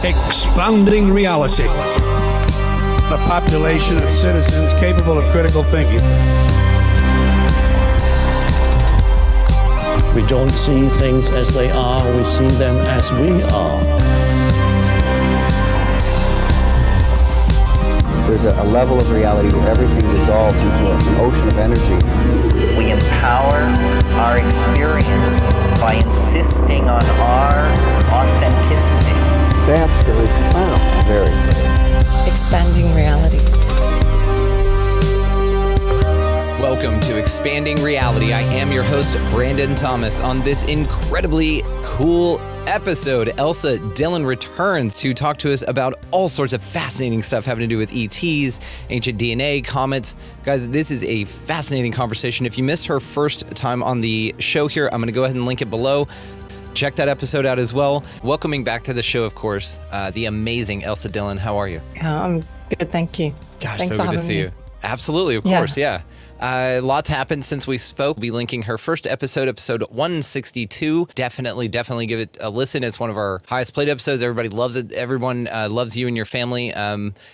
Expanding reality. A population of citizens capable of critical thinking. We don't see things as they are, we see them as we are. There's a level of reality where everything dissolves into an ocean of energy. We empower our experience by insisting on our authenticity. That's very profound. Very. Expanding reality. Welcome to Expanding Reality. I am your host, Brandon Thomas. On this incredibly cool episode, Elsa Dillon returns to talk to us about all sorts of fascinating stuff having to do with ETs, ancient DNA, comets. Guys, this is a fascinating conversation. If you missed her first time on the show here, I'm going to go ahead and link it below. Check that episode out as well. Welcoming back to the show, of course, the amazing Elsa Dillon. How are you? I'm good, thank you. Gosh, Thanks so for good to having see me. you. Absolutely, of course, yeah. Lots happened since we spoke. We'll be linking her first episode 162. Definitely give it a listen. It's one of our highest played episodes. Everybody loves it. Everyone loves you and your family.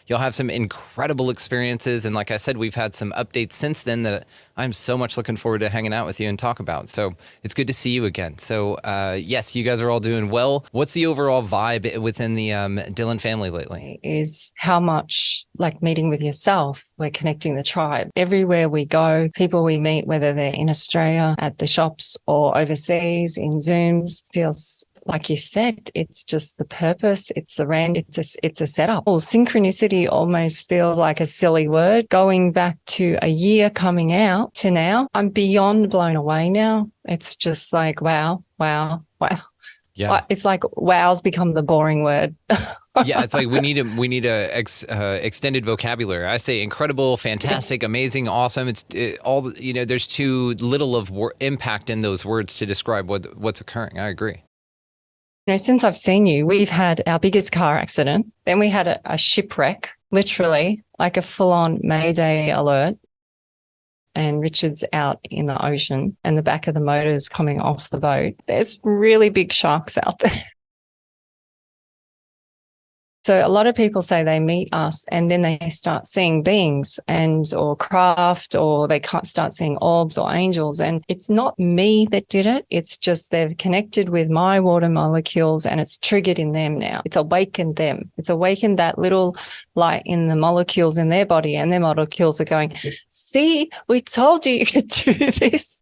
You'll have some incredible experiences. And like I said, we've had some updates since then that I'm so much looking forward to hanging out with you and talk about. So it's good to see you again. So yes, you guys are all doing well. What's the overall vibe within the Dillon family lately? Is how much, like meeting with yourself, we're connecting the tribe. Everywhere we go, people we meet, whether they're in Australia, at the shops, or overseas, in Zooms, feels like you said, it's just the purpose, it's the rand, it's a setup. Well, synchronicity almost feels like a silly word. Going back to a year coming out to now, I'm beyond blown away now. It's just like, wow. Yeah. It's like wow's become the boring word. Yeah, it's like we need a extended vocabulary. I say incredible, fantastic, amazing, awesome. It's all, there's too little of impact in those words to describe what's occurring. I agree. Since I've seen you, we've had our biggest car accident. Then we had a shipwreck, literally like a full-on Mayday alert. And Richard's out in the ocean and the back of the motor's coming off the boat. There's really big sharks out there. So a lot of people say they meet us and then they start seeing beings or craft, or they can't start seeing orbs or angels. And it's not me that did it. It's just they've connected with my water molecules and it's triggered in them now. It's awakened them. It's awakened that little light in the molecules in their body, and their molecules are going, see, we told you could do this.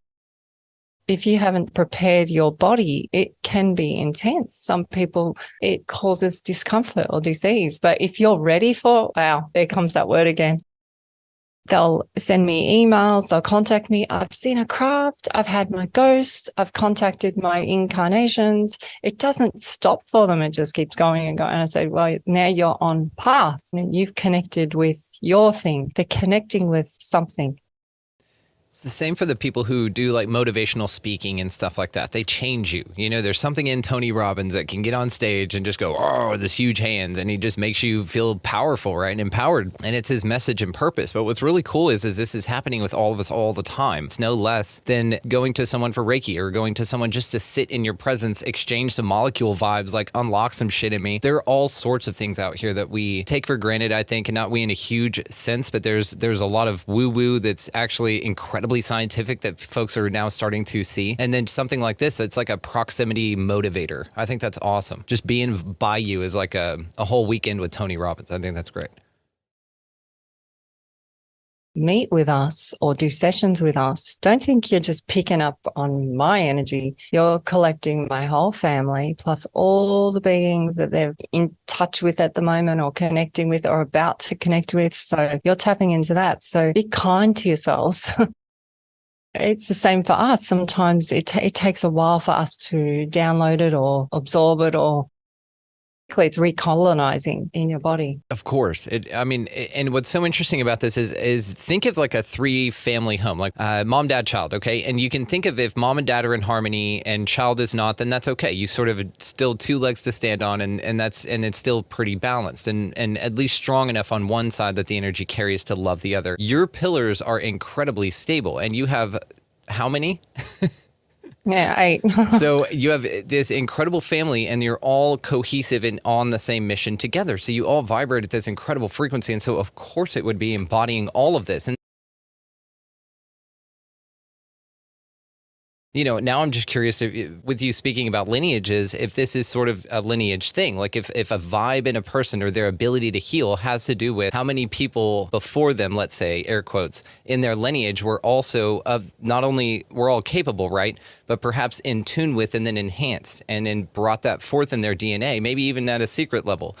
If you haven't prepared your body, it can be intense. Some people, it causes discomfort or disease. But if you're ready wow, there comes that word again. They'll send me emails, they'll contact me. I've seen a craft, I've had my ghost, I've contacted my incarnations. It doesn't stop for them. It just keeps going and going. And I say, well, now you're on path. You've connected with your thing. They're connecting with something. It's the same for the people who do like motivational speaking and stuff like that. They change you. There's something in Tony Robbins that can get on stage and just go, oh, this huge hands. And he just makes you feel powerful, right? And empowered. And it's his message and purpose. But what's really cool is this is happening with all of us all the time. It's no less than going to someone for Reiki or going to someone just to sit in your presence, exchange some molecule vibes, like unlock some shit in me. There are all sorts of things out here that we take for granted, I think, and not we in a huge sense, but there's a lot of woo-woo that's actually incredibly scientific that folks are now starting to see. And then something like this, it's like a proximity motivator. I think that's awesome. Just being by you is like a whole weekend with Tony Robbins. I think that's great. Meet with us or do sessions with us. Don't think you're just picking up on my energy. You're collecting my whole family plus all the beings that they're in touch with at the moment or connecting with or about to connect with. So you're tapping into that. So be kind to yourselves. It's the same for us. Sometimes it takes a while for us to download it or absorb it, or it's recolonizing in your body. Of course. And what's so interesting about this is think of like a 3-family home, like mom, dad, child, okay? And you can think of if mom and dad are in harmony and child is not, then that's okay. You sort of still 2 legs to stand on, and it's still pretty balanced and at least strong enough on one side that the energy carries to love the other. Your pillars are incredibly stable, and you have how many? Yeah, 8. So you have this incredible family and you're all cohesive and on the same mission together. So you all vibrate at this incredible frequency. And so of course it would be embodying all of this. And now I'm just curious with you speaking about lineages, if this is sort of a lineage thing, like if a vibe in a person or their ability to heal has to do with how many people before them, let's say, air quotes, in their lineage were also not only we're all capable, right, but perhaps in tune with and then enhanced and then brought that forth in their DNA, maybe even at a secret level.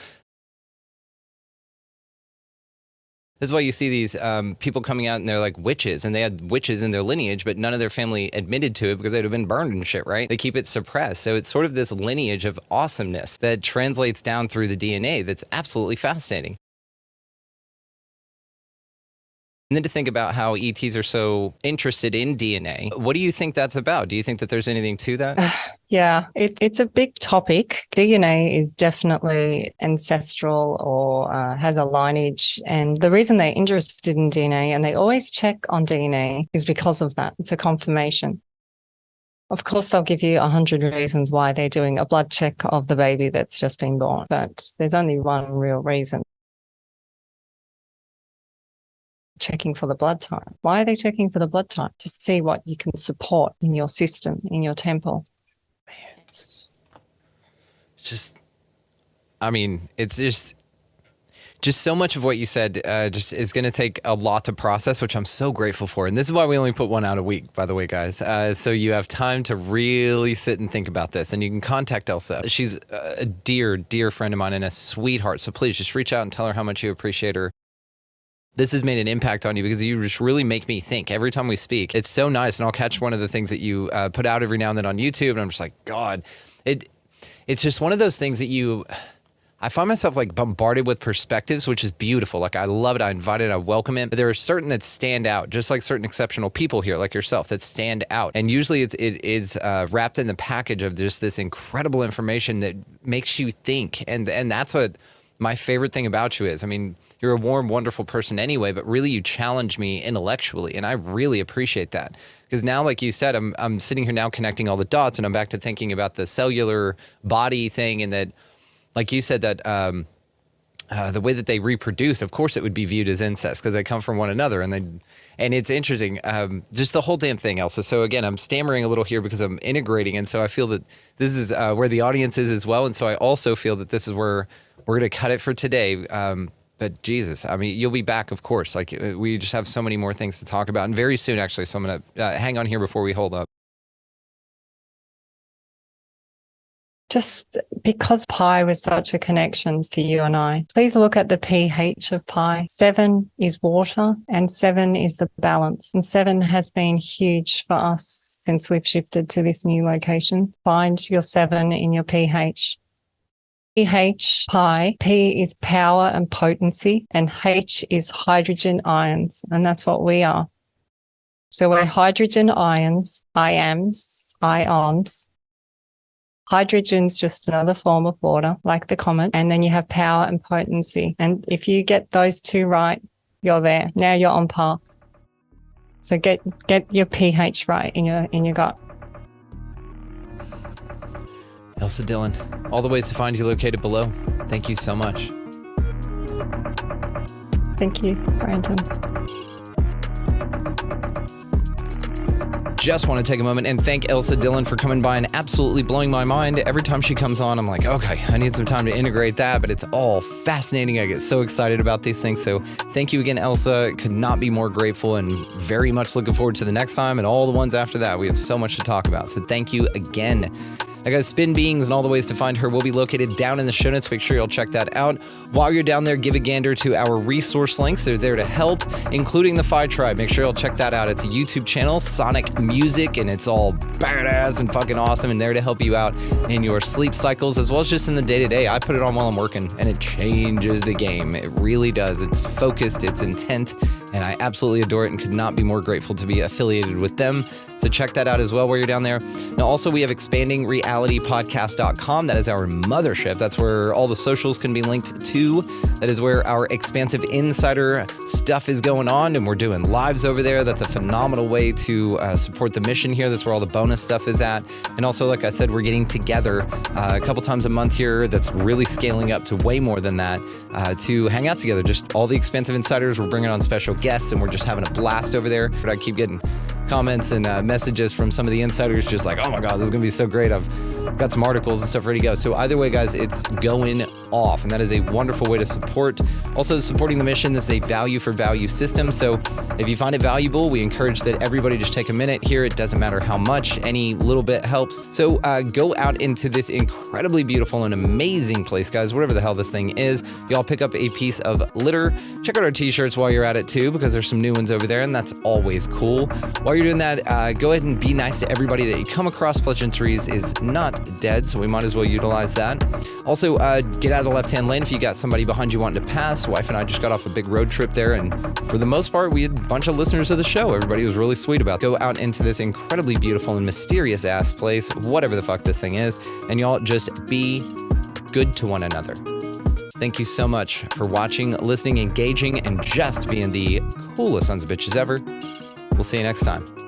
This is why you see these people coming out and they're like witches, and they had witches in their lineage, but none of their family admitted to it because they'd have been burned and shit, right? They keep it suppressed. So it's sort of this lineage of awesomeness that translates down through the DNA that's absolutely fascinating. And then to think about how ETs are so interested in DNA, what do you think that's about? Do you think that there's anything to that? Yeah, it's a big topic. DNA is definitely ancestral or has a lineage. And the reason they're interested in DNA and they always check on DNA is because of that. It's a confirmation. Of course, they'll give you 100 reasons why they're doing a blood check of the baby that's just been born, but there's only one real reason. Checking for the blood type. Why are they checking for the blood type? To see what you can support in your system, in your temple. Man, it's just so much of what you said just is going to take a lot to process, which I'm so grateful for. And this is why we only put one out a week, by the way, guys. So you have time to really sit and think about this. And you can contact Elsa. She's a dear, dear friend of mine and a sweetheart. So please just reach out and tell her how much you appreciate her. This has made an impact on you because you just really make me think every time we speak. It's so nice. And I'll catch one of the things that you put out every now and then on YouTube. And I'm just like, God, it's just one of those things that I find myself like bombarded with perspectives, which is beautiful. Like I love it. I invite it. I welcome it. But there are certain that stand out, just like certain exceptional people here, like yourself, that stand out. And usually it is wrapped in the package of just this incredible information that makes you think. And that's what my favorite thing about you is. I mean, you're a warm, wonderful person anyway, but really you challenge me intellectually. And I really appreciate that. Because now, like you said, I'm sitting here now connecting all the dots and I'm back to thinking about the cellular body thing and that, like you said, that the way that they reproduce, of course, it would be viewed as incest because they come from one another. And it's interesting, just the whole damn thing, Elsa. So again, I'm stammering a little here because I'm integrating. And so I feel that this is where the audience is as well. And so I also feel that this is where we're going to cut it for today. But Jesus, I mean, you'll be back, of course. Like we just have so many more things to talk about and very soon, actually. So I'm going to hang on here before we hold up. Just because pi was such a connection for you and I, please look at the pH of pi. 7 is water and 7 is the balance. And 7 has been huge for us since we've shifted to this new location. Find your 7 in your pH. pH, pi, P is power and potency, and H is hydrogen ions, and that's what we are. So we're hydrogen ions, ions. Hydrogen's just another form of water, like the comet, and then you have power and potency. And if you get those two right, you're there. Now you're on path. So get your pH right in your gut. Elsa Dillon, all the ways to find you located below. Thank you so much. Thank you, Brandon. Just want to take a moment and thank Elsa Dillon for coming by and absolutely blowing my mind. Every time she comes on, I'm like, okay, I need some time to integrate that, but it's all fascinating. I get so excited about these things. So thank you again, Elsa. Could not be more grateful and very much looking forward to the next time and all the ones after that. We have so much to talk about. So thank you again. I got Spin Beings and all the ways to find her will be located down in the show notes. Make sure you'll check that out. While you're down there, give a gander to our resource links. They're there to help, including the Phi Tribe. Make sure you'll check that out. It's a YouTube channel, Sonic Music, and it's all badass and fucking awesome and there to help you out in your sleep cycles as well as just in the day-to-day. I put it on while I'm working and it changes the game. It really does. It's focused, it's intent, and I absolutely adore it and could not be more grateful to be affiliated with them. So check that out as well while you're down there. Now, also, we have Expanding Reality expansiverealitypodcast.com. That is our mothership. That's where all the socials can be linked to. That is where our Expansive Insider stuff is going on, and we're doing lives over there. That's a phenomenal way to support the mission here. That's where all the bonus stuff is at. And also, like I said, we're getting together a couple times a month here. That's really scaling up to way more than that to hang out together. Just all the Expansive Insiders. We're bringing on special guests, and we're just having a blast over there. But I keep getting comments and messages from some of the insiders just like, oh my God, this is going to be so great. I've got some articles and stuff ready to go. So either way, guys, it's going off, and that is a wonderful way to support. Also, supporting the mission. This is a value for value system. So if you find it valuable, we encourage that everybody just take a minute here. It doesn't matter how much, any little bit helps. So go out into this incredibly beautiful and amazing place, guys, whatever the hell this thing is. Y'all pick up a piece of litter. Check out our t-shirts while you're at it too, because there's some new ones over there, and that's always cool. While you're doing that, go ahead and be nice to everybody that you come across. Pleasantries is not dead, so we might as well utilize that. Also, get out of the left-hand lane if you got somebody behind you wanting to pass. Wife and I just got off a big road trip there, and for the most part, we had a bunch of listeners of the show. Everybody was really sweet about it. Go out into this incredibly beautiful and mysterious ass place, whatever the fuck this thing is, and y'all just be good to one another. Thank you so much for watching, listening, engaging, and just being the coolest sons of bitches ever. We'll see you next time.